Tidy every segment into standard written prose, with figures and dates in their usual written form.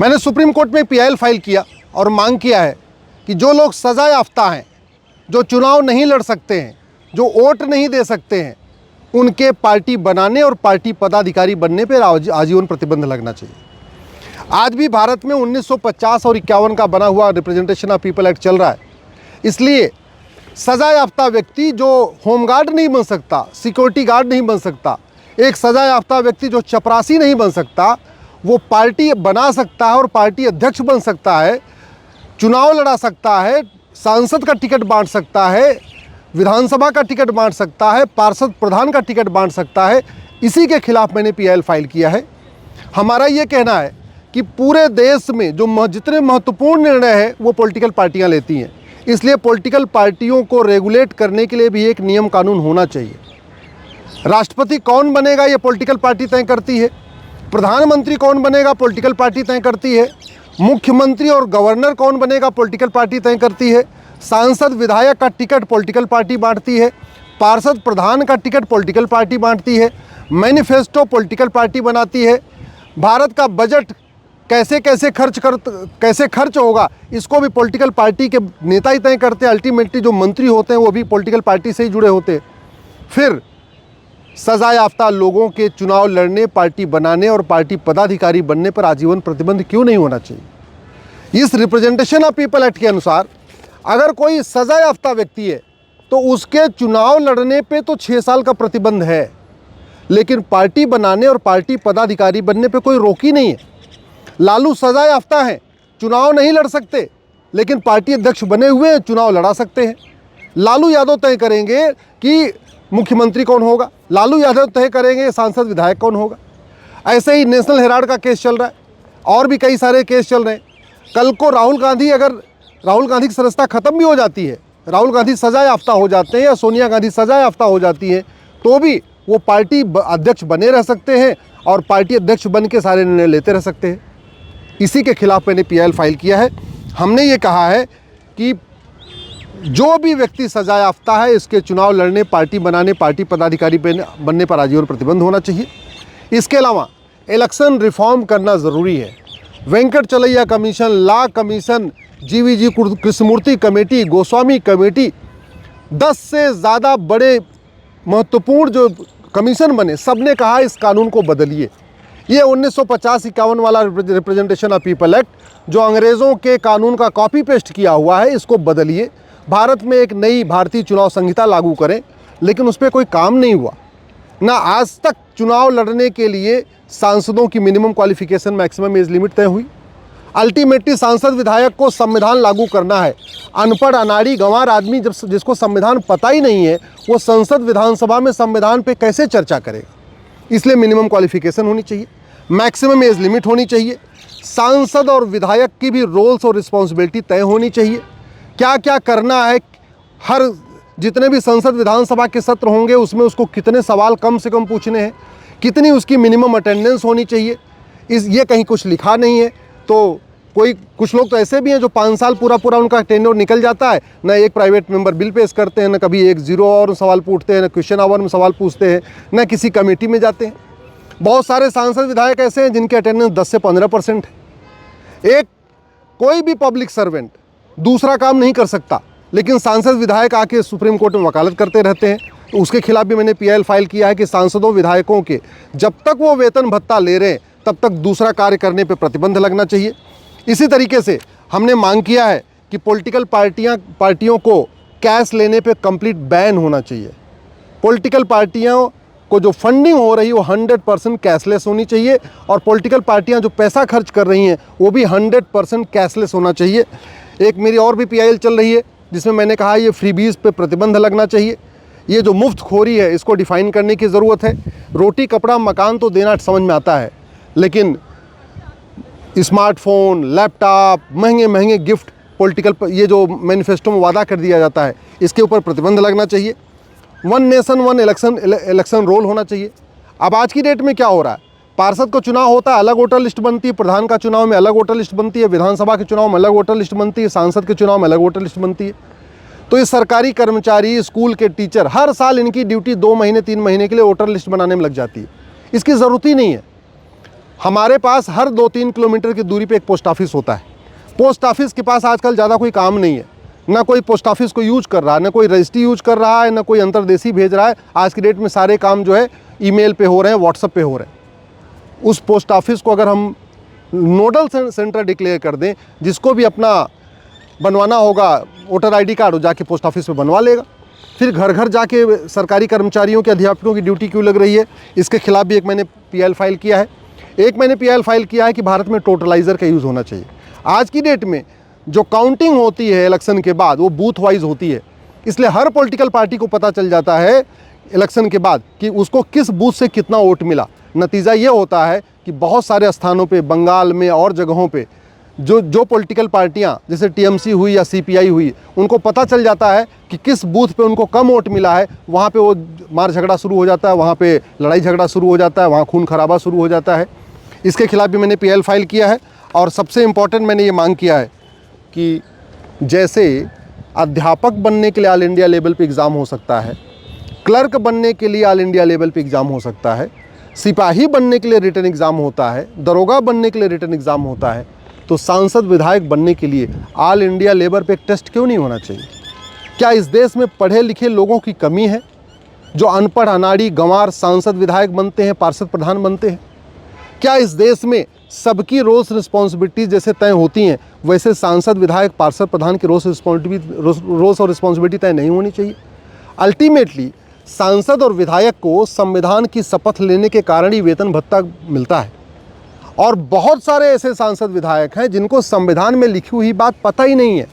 मैंने supreme court में PIL file किया और मांग किया है कि जो लोग सज़ा याफ्ता हैं, जो चुनाव नहीं लड़ सकते हैं, जो वोट नहीं दे सकते हैं, उनके पार्टी बनाने और पार्टी पदाधिकारी बनने पर आजीवन प्रतिबंध लगना चाहिए। आज भी भारत में 1950 और 51 का बना हुआ रिप्रेजेंटेशन ऑफ पीपल एक्ट चल रहा है। इसलिए सज़ा याफ्ता व्यक्ति जो होमगार्ड नहीं बन सकता, सिक्योरिटी गार्ड नहीं बन सकता, एक सज़ा याफ्ता व्यक्ति जो चपरासी नहीं बन सकता, वो पार्टी बना सकता है और पार्टी अध्यक्ष बन सकता है, चुनाव लड़ा सकता है, सांसद का टिकट बांट सकता है, विधानसभा का टिकट बांट सकता है, पार्षद प्रधान का टिकट बांट सकता है। इसी के खिलाफ मैंने पीआईएल फाइल किया है। हमारा ये कहना है कि पूरे देश में जो जितने महत्वपूर्ण निर्णय हैं वो पॉलिटिकल पार्टियां लेती हैं। इसलिए पॉलिटिकल पार्टियों को रेगुलेट करने के लिए भी एक नियम कानून होना चाहिए। राष्ट्रपति कौन बनेगा ये पॉलिटिकल पार्टी तय करती है, प्रधानमंत्री कौन बनेगा पॉलिटिकल पार्टी तय करती है, मुख्यमंत्री और गवर्नर कौन बनेगा पॉलिटिकल पार्टी तय करती है, सांसद विधायक का टिकट पॉलिटिकल पार्टी बांटती है, पार्षद प्रधान का टिकट पॉलिटिकल पार्टी बांटती है, मैनिफेस्टो पॉलिटिकल पार्टी बनाती है, भारत का बजट कैसे खर्च होगा इसको भी पॉलिटिकल पार्टी के नेता ही तय करते हैं। अल्टीमेटली जो मंत्री होते हैं वो भी पॉलिटिकल पार्टी से ही जुड़े होते हैं। फिर सज़ा याफ्ता लोगों के चुनाव लड़ने, पार्टी बनाने और पार्टी पदाधिकारी बनने पर आजीवन प्रतिबंध क्यों नहीं होना चाहिए? इस रिप्रेजेंटेशन ऑफ पीपल एक्ट के अनुसार अगर कोई सज़ा याफ्ता व्यक्ति है तो उसके चुनाव लड़ने पे तो 6 साल का प्रतिबंध है, लेकिन पार्टी बनाने और पार्टी पदाधिकारी बनने पे कोई रोक ही नहीं है। लालू सज़ा याफ्ता हैं, चुनाव नहीं लड़ सकते, लेकिन पार्टी अध्यक्ष बने हुए हैं, चुनाव लड़ा सकते हैं। लालू यादव तय करेंगे कि मुख्यमंत्री कौन होगा, लालू यादव तय करेंगे सांसद विधायक कौन होगा। ऐसे ही नेशनल हेराल्ड का केस चल रहा है और भी कई सारे केस चल रहे हैं। कल को राहुल गांधी की सदस्यता ख़त्म भी हो जाती है, राहुल गांधी सज़ा याफ्ता हो जाते हैं या सोनिया गांधी सज़ा याफ्ता हो जाती है, तो भी वो पार्टी अध्यक्ष बने रह सकते हैं और पार्टी अध्यक्ष बन के सारे निर्णय लेते रह सकते हैं। इसी के खिलाफ मैंने पीआईएल फाइल किया है। हमने ये कहा है कि जो भी व्यक्ति सज़ा याफ्ता है इसके चुनाव लड़ने, पार्टी बनाने, पार्टी पदाधिकारी बनने पर आजीवन प्रतिबंध होना चाहिए। इसके अलावा इलेक्शन रिफॉर्म करना ज़रूरी है। Venkatachaliah commission, law commission, GVG Krishnamurthy committee, Goswami committee, 10 से ज़्यादा बड़े महत्वपूर्ण जो कमीशन बने, सब ने कहा इस कानून को बदलिए। ये 1950-51 वाला रिप्रेजेंटेशन ऑफ पीपल एक्ट जो अंग्रेज़ों के कानून का कॉपी पेस्ट किया हुआ है, इसको बदलिए। भारत में एक नई भारतीय चुनाव संहिता लागू करें, लेकिन उस पर कोई काम नहीं हुआ। ना आज तक चुनाव लड़ने के लिए सांसदों की minimum qualification, maximum age limit तय हुई। अल्टीमेटली सांसद विधायक को संविधान लागू करना है। अनपढ़, अनाड़ी, गंवार आदमी जिसको संविधान पता ही नहीं है, वो संसद विधानसभा में संविधान पे कैसे चर्चा करेगा? इसलिए मिनिमम क्वालिफिकेशन होनी चाहिए, मैक्सिमम एज लिमिट होनी चाहिए। सांसद और विधायक की भी रोल्स और रिस्पॉन्सिबिलिटी तय होनी चाहिए। क्या क्या करना है, हर जितने भी संसद विधानसभा के सत्र होंगे उसमें उसको कितने सवाल कम से कम पूछने हैं, कितनी उसकी मिनिमम अटेंडेंस होनी चाहिए, ये कहीं कुछ लिखा नहीं है। तो कुछ लोग तो ऐसे भी हैं जो 5 साल पूरा उनका टेन्योर निकल जाता है, ना एक प्राइवेट मेंबर बिल पेश करते हैं, ना कभी 1-0 और सवाल पूछते हैं, ना क्वेश्चन आवर में सवाल पूछते हैं, ना किसी कमेटी में जाते हैं। बहुत सारे सांसद विधायक ऐसे हैं जिनके अटेंडेंस 10 से 15% है। कोई भी पब्लिक सर्वेंट दूसरा काम नहीं कर सकता, लेकिन सांसद विधायक आके सुप्रीम कोर्ट में वकालत करते रहते हैं। तो उसके खिलाफ भी मैंने पीआईएल फाइल किया है कि सांसदों विधायकों के जब तक वो वेतन भत्ता ले रहे हैं तब तक दूसरा कार्य करने पर प्रतिबंध लगना चाहिए। इसी तरीके से हमने मांग किया है कि पॉलिटिकल पार्टियों को कैश लेने पे कंप्लीट बैन होना चाहिए। पॉलिटिकल पार्टियों को जो फंडिंग हो रही है वो 100% कैशलेस होनी चाहिए और पॉलिटिकल पार्टियां जो पैसा खर्च कर रही हैं वो भी 100% कैशलेस होना चाहिए। एक मेरी और भी पीआईएल चल रही है जिसमें मैंने कहा ये फ्रीबीज पे प्रतिबंध लगना चाहिए। ये जो मुफ्तखोरी है इसको डिफ़ाइन करने की ज़रूरत है। रोटी, कपड़ा, मकान तो देना समझ में आता है, लेकिन स्मार्टफोन, लैपटॉप, महंगे गिफ्ट, पॉलिटिकल ये जो मैनिफेस्टो में वादा कर दिया जाता है, इसके ऊपर प्रतिबंध लगना चाहिए। 1 नेशन 1 इलेक्शन रोल होना चाहिए। अब आज की डेट में क्या हो रहा है, पार्षद का चुनाव होता है, अलग वोटर लिस्ट बनती है, प्रधान का चुनाव में अलग वोटर लिस्ट बनती है, विधानसभा के चुनाव में अलग वोटर लिस्ट बनती है, सांसद के चुनाव में अलग वोटर लिस्ट बनती है। तो ये सरकारी कर्मचारी, स्कूल के टीचर, हर साल इनकी ड्यूटी 2 महीने 3 महीने के लिए वोटर लिस्ट बनाने में लग जाती है। इसकी ज़रूरत ही नहीं है। हमारे पास हर 2-3 किलोमीटर की दूरी पे एक पोस्ट ऑफिस होता है। पोस्ट ऑफिस के पास आजकल ज़्यादा कोई काम नहीं है, ना कोई पोस्ट ऑफिस को यूज कर रहा है, ना कोई रजिस्ट्री यूज कर रहा है, ना कोई अंतर्देशी भेज रहा है। आज की डेट में सारे काम जो है ईमेल पे हो रहे हैं, व्हाट्सएप पे हो रहे हैं। उस पोस्ट ऑफिस को अगर हम नोडल सेंटर डिक्लेयर कर दें, जिसको भी अपना बनवाना होगा वोटर आईडी कार्ड, वो जाके पोस्ट ऑफिस में बनवा लेगा। फिर घर घर जाके सरकारी कर्मचारियों के, अध्यापकों की ड्यूटी क्यों लग रही है? इसके खिलाफ भी एक मैंने पीएल फाइल किया है। एक मैंने पीएल फाइल किया है कि भारत में टोटलाइज़र का यूज़ होना चाहिए। आज की डेट में जो काउंटिंग होती है इलेक्शन के बाद, वो बूथ वाइज होती है, इसलिए हर पॉलिटिकल पार्टी को पता चल जाता है इलेक्शन के बाद कि उसको किस बूथ से कितना वोट मिला। नतीजा ये होता है कि बहुत सारे स्थानों पे, बंगाल में और जगहों पे जो पॉलिटिकल पार्टियां जैसे टीएमसी हुई या सीपीआई हुई, उनको पता चल जाता है कि किस बूथ पे उनको कम वोट मिला है, वहाँ पे वो मार झगड़ा शुरू हो जाता है, वहाँ पे लड़ाई झगड़ा शुरू हो जाता है, वहाँ खून खराबा शुरू हो जाता है। इसके खिलाफ भी मैंने पीएल फाइल किया है। और सबसे इम्पॉर्टेंट मैंने ये मांग किया है कि जैसे अध्यापक बनने के लिए ऑल इंडिया लेवल पे एग्ज़ाम हो सकता है, क्लर्क बनने के लिए ऑल इंडिया लेवल पे एग्ज़ाम हो सकता है, सिपाही बनने के लिए रिटन एग्ज़ाम होता है, दरोगा बनने के लिए रिटन एग्ज़ाम होता है, तो सांसद विधायक बनने के लिए ऑल इंडिया लेवल पे एक टेस्ट क्यों नहीं होना चाहिए? क्या इस देश में पढ़े लिखे लोगों की कमी है जो अनपढ़, अनाड़ी, गंवार सांसद विधायक बनते हैं, पार्षद प्रधान बनते हैं? क्या इस देश में सबकी रोल्स रिस्पॉन्सिबिलिटीज जैसे तय होती हैं, वैसे सांसद विधायक पार्षद प्रधान की रोल्स और रिस्पॉन्सिबिलिटी तय नहीं होनी चाहिए? अल्टीमेटली सांसद और विधायक को संविधान की शपथ लेने के कारण ही वेतन भत्ता मिलता है। और बहुत सारे ऐसे सांसद विधायक हैं जिनको संविधान में लिखी हुई बात पता ही नहीं है।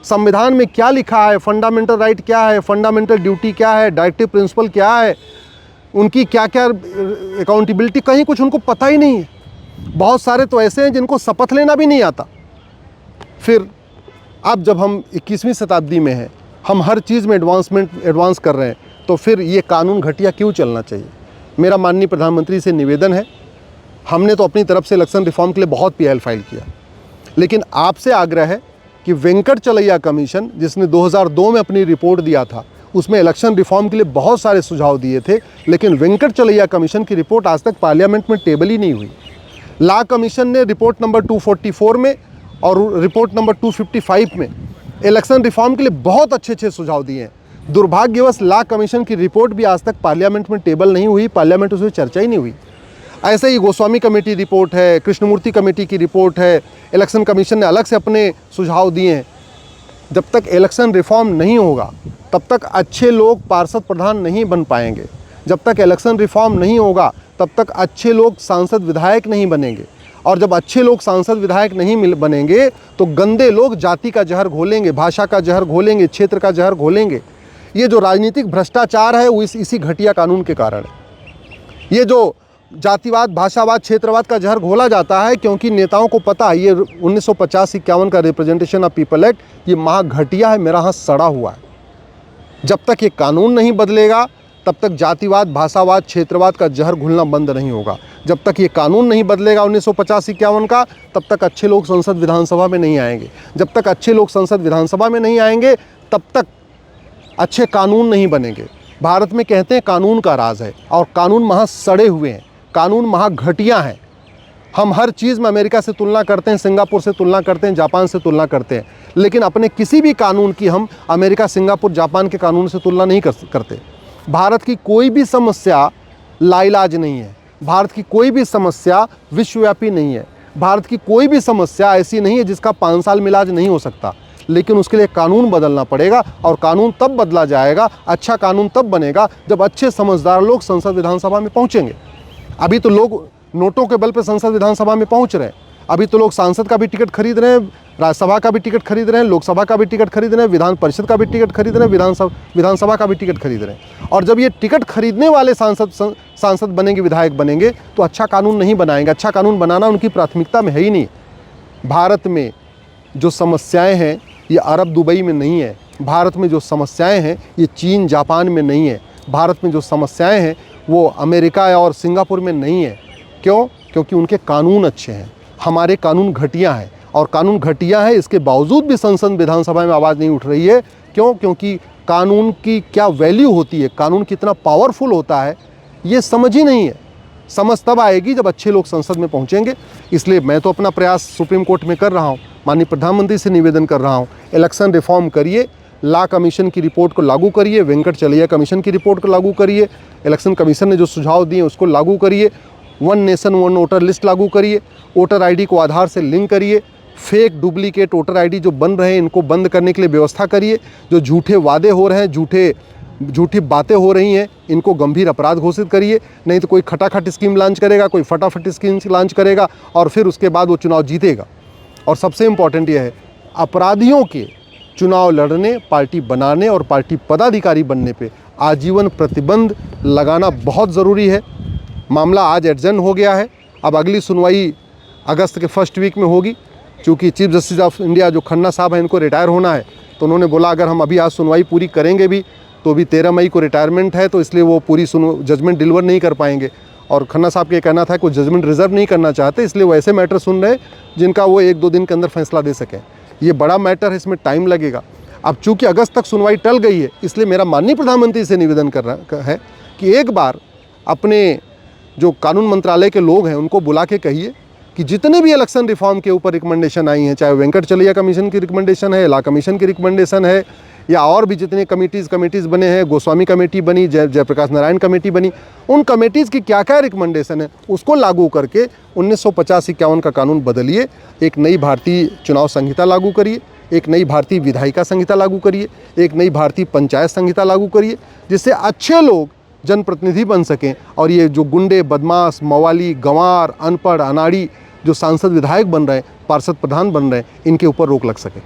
संविधान में क्या लिखा है, फंडामेंटल राइट क्या है, फंडामेंटल ड्यूटी क्या है, डायरेक्टिव प्रिंसिपल क्या है, उनकी क्या क्या अकाउंटेबिलिटी, कहीं कुछ उनको पता ही नहीं है। बहुत सारे तो ऐसे हैं जिनको शपथ लेना भी नहीं आता। फिर अब जब हम 21वीं शताब्दी में हैं, हम हर चीज़ में एडवांस कर रहे हैं, तो फिर ये कानून घटिया क्यों चलना चाहिए? मेरा माननीय प्रधानमंत्री से निवेदन है, हमने तो अपनी तरफ से इलेक्शन रिफॉर्म के लिए बहुत पीएल फाइल किया, लेकिन आपसे आग्रह है कि वेंकटचलैया कमीशन जिसने 2002 में अपनी रिपोर्ट दिया था, उसमें इलेक्शन रिफॉर्म के लिए बहुत सारे सुझाव दिए थे, लेकिन वेंकटचलैया कमीशन की रिपोर्ट आज तक पार्लियामेंट में टेबल ही नहीं हुई। लॉ कमीशन ने रिपोर्ट नंबर 244 में और रिपोर्ट नंबर 255 में इलेक्शन रिफॉर्म के लिए बहुत अच्छे सुझाव दिए हैं। दुर्भाग्यवश लॉ कमीशन की रिपोर्ट भी आज तक पार्लियामेंट में टेबल नहीं हुई, पार्लियामेंट उसमें चर्चा ही नहीं हुई। ऐसे ही गोस्वामी कमेटी रिपोर्ट है, कृष्णमूर्ति कमेटी की रिपोर्ट है, इलेक्शन कमीशन ने अलग से अपने सुझाव दिए हैं। जब तक इलेक्शन रिफॉर्म नहीं होगा तब तक अच्छे लोग पार्षद प्रधान नहीं बन पाएंगे। जब तक इलेक्शन रिफॉर्म नहीं होगा तब तक अच्छे लोग सांसद विधायक नहीं बनेंगे। और जब अच्छे लोग सांसद विधायक नहीं बनेंगे तो गंदे लोग जाति का जहर घोलेंगे, भाषा का जहर घोलेंगे, क्षेत्र का जहर घोलेंगे। ये जो राजनीतिक भ्रष्टाचार है वो इसी घटिया कानून के कारण है। ये जो जातिवाद, भाषावाद, क्षेत्रवाद का जहर घोला जाता है क्योंकि नेताओं को पता है ये 1950-51 का रिप्रेजेंटेशन ऑफ पीपल एक्ट ये महा घटिया है, मेरा हाथ सड़ा हुआ है। जब तक ये कानून नहीं बदलेगा तब तक जातिवाद, भाषावाद, क्षेत्रवाद का जहर घुलना बंद नहीं होगा। जब तक ये कानून नहीं बदलेगा 1950-51 का, तब तक अच्छे लोग संसद विधानसभा में नहीं आएंगे। जब तक अच्छे लोग संसद विधानसभा में नहीं आएंगे तब तक अच्छे कानून नहीं बनेंगे। भारत में कहते हैं कानून का राज है, और कानून महा सड़े हुए हैं, कानून महा घटिया हैं। हम हर चीज़ में अमेरिका से तुलना करते हैं, सिंगापुर से तुलना करते हैं, जापान से तुलना करते हैं, लेकिन अपने किसी भी कानून की हम अमेरिका, सिंगापुर, जापान के कानून से तुलना नहीं करते। भारत की कोई भी समस्या लाइलाज नहीं है, भारत की कोई भी समस्या विश्वव्यापी नहीं है, भारत की कोई भी समस्या ऐसी नहीं है जिसका 5 साल में इलाज नहीं हो सकता। लेकिन उसके लिए कानून बदलना पड़ेगा, और कानून तब बदला जाएगा, अच्छा कानून तब बनेगा जब अच्छे समझदार लोग संसद विधानसभा में पहुँचेंगे। अभी तो लोग नोटों के बल पर संसद विधानसभा में पहुंच रहे हैं। अभी तो लोग सांसद का भी टिकट खरीद रहे हैं, राज्यसभा का भी टिकट खरीद रहे हैं, लोकसभा का भी टिकट खरीद रहे हैं, विधान परिषद का भी टिकट खरीद रहे हैं, विधानसभा का भी टिकट खरीद रहे हैं। और जब ये टिकट खरीदने वाले सांसद बनेंगे, विधायक बनेंगे, तो अच्छा कानून नहीं बनाएंगे। अच्छा कानून बनाना उनकी प्राथमिकता में है ही नहीं। भारत में जो समस्याएँ हैं ये अरब, दुबई में नहीं है। भारत में जो समस्याएँ हैं ये चीन, जापान में नहीं है। भारत में जो समस्याएँ हैं वो अमेरिका और सिंगापुर में नहीं है। क्यों? क्योंकि उनके कानून अच्छे हैं, हमारे कानून घटिया हैं। और कानून घटिया है, इसके बावजूद भी संसद विधानसभा में आवाज़ नहीं उठ रही है। क्यों? क्योंकि कानून की क्या वैल्यू होती है, कानून कितना पावरफुल होता है, ये समझ ही नहीं है। समझ तब आएगी जब अच्छे लोग संसद में पहुंचेंगे। इसलिए मैं तो अपना प्रयास सुप्रीम कोर्ट में कर रहा हूं, माननीय प्रधानमंत्री से निवेदन कर रहा हूं, इलेक्शन रिफॉर्म करिए, लॉ कमीशन की रिपोर्ट को लागू करिए, वेंकट चलैया कमीशन की रिपोर्ट को लागू करिए, इलेक्शन कमीशन ने जो सुझाव दिए उसको लागू करिए, one nation one voter list लागू करिए, वोटर आईडी को आधार से लिंक करिए, फेक डुप्लीकेट वोटर आईडी जो बन रहे हैं इनको बंद करने के लिए व्यवस्था करिए, जो झूठे वादे हो रहे हैं, झूठी बातें हो रही हैं, इनको गंभीर अपराध घोषित करिए। नहीं तो कोई खटाखट स्कीम लॉन्च करेगा, कोई फटाफट स्कीम लॉन्च करेगा और फिर उसके बाद वो चुनाव जीतेगा। और सबसे इम्पॉर्टेंट यह है, अपराधियों के चुनाव लड़ने, पार्टी बनाने और पार्टी पदाधिकारी बनने पे आजीवन प्रतिबंध लगाना बहुत ज़रूरी है। मामला आज एडजर्न हो गया है, अब अगली सुनवाई अगस्त के फर्स्ट वीक में होगी। चूँकि चीफ जस्टिस ऑफ इंडिया जो खन्ना साहब हैं इनको रिटायर होना है, तो उन्होंने बोला अगर हम अभी आज सुनवाई पूरी करेंगे भी तो भी 13 मई को रिटायरमेंट है, तो इसलिए वो पूरी जजमेंट डिलीवर नहीं कर पाएंगे। और खन्ना साहब के कहना था कि जजमेंट रिजर्व नहीं करना चाहते, इसलिए वो ऐसे मैटर सुन रहे हैं जिनका वो 1-2 दिन के अंदर फैसला दे सकें। ये बड़ा मैटर है, इसमें टाइम लगेगा। अब चूँकि अगस्त तक सुनवाई टल गई है, इसलिए मेरा माननीय प्रधानमंत्री से निवेदन कर रहा है कि एक बार अपने जो कानून मंत्रालय के लोग हैं उनको बुला के कहिए कि जितने भी इलेक्शन रिफॉर्म के ऊपर रिकमेंडेशन आई हैं, चाहे वेंकट चलैया कमीशन की रिकमेंडेशन है, लॉ कमीशन की रिकमेंडेशन है, या और भी जितने कमेटीज़ बने हैं, गोस्वामी कमेटी बनी, जयप्रकाश नारायण कमेटी बनी, उन कमेटीज़ की क्या क्या रिकमेंडेशन है उसको लागू करके 1950-51 का कानून बदलिए, एक नई भारतीय चुनाव संहिता लागू करिए, एक नई भारतीय विधायिका संहिता लागू करिए, एक नई भारतीय पंचायत संहिता लागू करिए, जिससे अच्छे लोग जनप्रतिनिधि बन सकें और ये जो गुंडे, बदमाश, मवाली, गंवार, अनपढ़, अनाड़ी जो सांसद विधायक बन रहे हैं, पार्षद प्रधान बन रहे हैं, इनके ऊपर रोक लग सके।